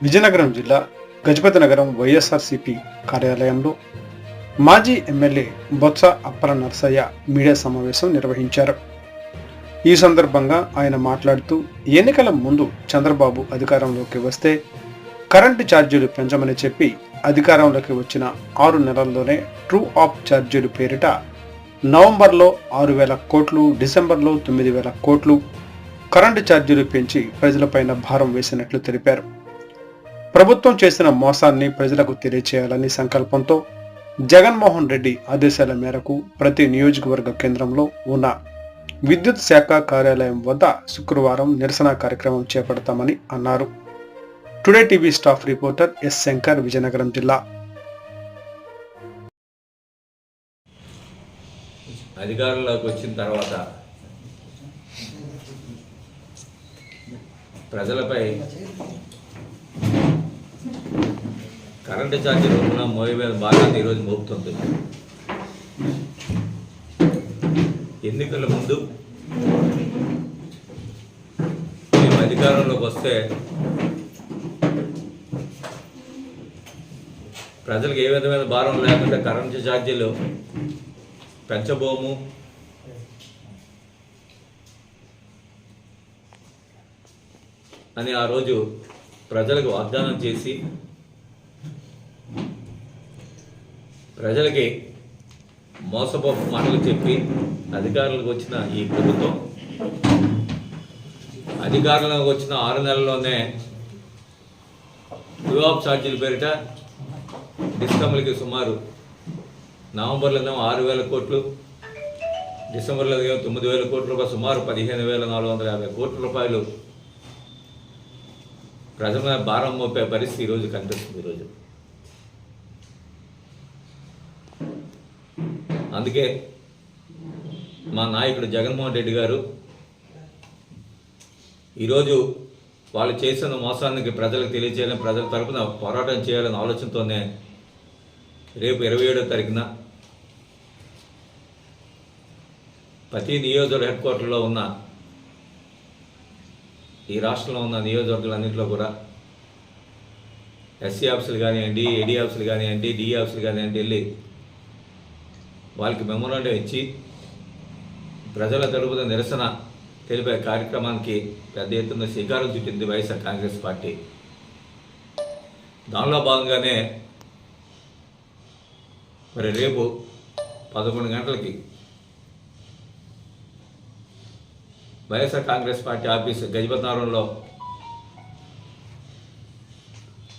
విజయనగరం జిల్లా గజపతి నగరం వైఎస్ఆర్సీపీ కార్యాలయంలో మాజీ ఎమ్మెల్యే బొత్స అప్పల నరసయ్య మీడియా సమావేశం నిర్వహించారు. ఈ సందర్భంగా ఆయన మాట్లాడుతూ ఎన్నికల ముందు చంద్రబాబు అధికారంలోకి వస్తే కరెంటు ఛార్జీలు పెంచమని చెప్పి అధికారంలోకి వచ్చిన 6 నెలల్లోనే ట్రూ ఆఫ్ ఛార్జీలు పేరిట నవంబర్లో 6,000 కోట్లు, డిసెంబర్లో 9,000 కోట్లు కరెంటు ఛార్జీలు పెంచి ప్రజలపైన భారం వేసినట్లు తెలిపారు. ప్రభుత్వం చేసిన మోసాన్ని ప్రజలకు తెలియచేయాలని సంకల్పంతో జగన్మోహన్ రెడ్డి ఆదేశాల మేరకు ప్రతి నియోజకవర్గ కేంద్రంలో ఉన్న విద్యుత్ శాఖ కార్యాలయం వద్ద శుక్రవారం నిరసన కార్యక్రమం చేపడతామని అన్నారు. Today TV staff reporter yes Shankar, Vizianagaram జిల్లా. అధికారంలోకి వచ్చిన తర్వాత ప్రజలపై కరెంటు ఛార్జీలు ఉన్న మోయమైన భాగాన్ని ఈరోజు మోపుతుంది. ఎన్నికల ముందు మేము అధికారంలోకి వస్తే ప్రజలకు ఏ విధమైన భారం లేకుండా కరెంటు ఛార్జీలు పెంచబోము, అని ఆ రోజు ప్రజలకు వాగ్దానం చేసి ప్రజలకి మోసపోపు మాటలు చెప్పి అధికారులకు వచ్చిన ఈ ప్రభుత్వం అధికారంలోకి వచ్చిన 6 నెలల్లోనే ట్రూ ఆఫ్ ఛార్జీల పేరిట డిస్కమ్లకి సుమారు నవంబర్లో 6,000 కోట్లు, డిసెంబర్లో 9,000 కోట్ల రూపాయలు, సుమారు 15,450 కోట్ల రూపాయలు ప్రజల మీద భారం మోపే పరిస్థితి ఈరోజు కనిపిస్తుంది. ఈరోజు అందుకే మా నాయకుడు జగన్మోహన్ రెడ్డి గారు ఈరోజు వాళ్ళు చేసిన మోసానికి ప్రజలకు తెలియచేయాలని, ప్రజల తరపున పోరాటం చేయాలనే ఆలోచనతోనే రేపు 27వ తారీఖున ప్రతి నియోజకవర్గ హెడ్ క్వార్టర్లో ఉన్న ఈ రాష్ట్రంలో ఉన్న నియోజకవర్గాలన్నింటిలో కూడా ఎస్సీ ఆఫీసులు కానివ్వండి, ఏడీ ఆఫీసులు కానివ్వండి, డిఈ ఆఫీసులు కానివ్వండి వెళ్ళి వాళ్ళకి మెమోరాండం ఇచ్చి ప్రజల తరపున నిరసన తెలిపే కార్యక్రమానికి పెద్ద ఎత్తున శ్రీకారం చుట్టింది వైఎస్ఆర్ కాంగ్రెస్ పార్టీ. దానిలో భాగంగానే మరి రేపు 11 గంటలకి వైఎస్ఆర్ కాంగ్రెస్ పార్టీ ఆఫీసు గజపతి నగరంలో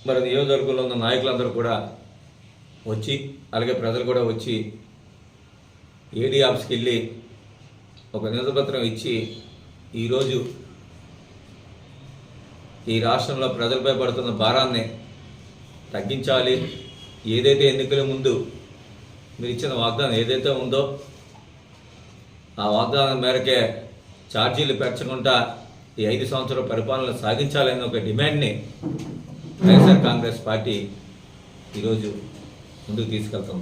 మరి నియోజకవర్గంలో ఉన్న నాయకులందరూ కూడా వచ్చి, అలాగే ప్రజలు కూడా వచ్చి ఏడీ ఆఫీస్కి వెళ్ళి ఒక నివేదపత్రం ఇచ్చి ఈరోజు ఈ రాష్ట్రంలో ప్రజలపై పడుతున్న భారాన్ని తగ్గించాలి, ఏదైతే ఎన్నికల ముందు మీరు ఇచ్చిన వాగ్దానం ఏదైతే ఉందో ఆ వాగ్దానం మేరకే ఛార్జీలు పెంచకుండా ఈ 5 సంవత్సరాల పరిపాలన సాగించాలనే ఒక డిమాండ్ని వైఎస్ఆర్ కాంగ్రెస్ పార్టీ ఈరోజు ముందుకు తీసుకెళ్తుంది.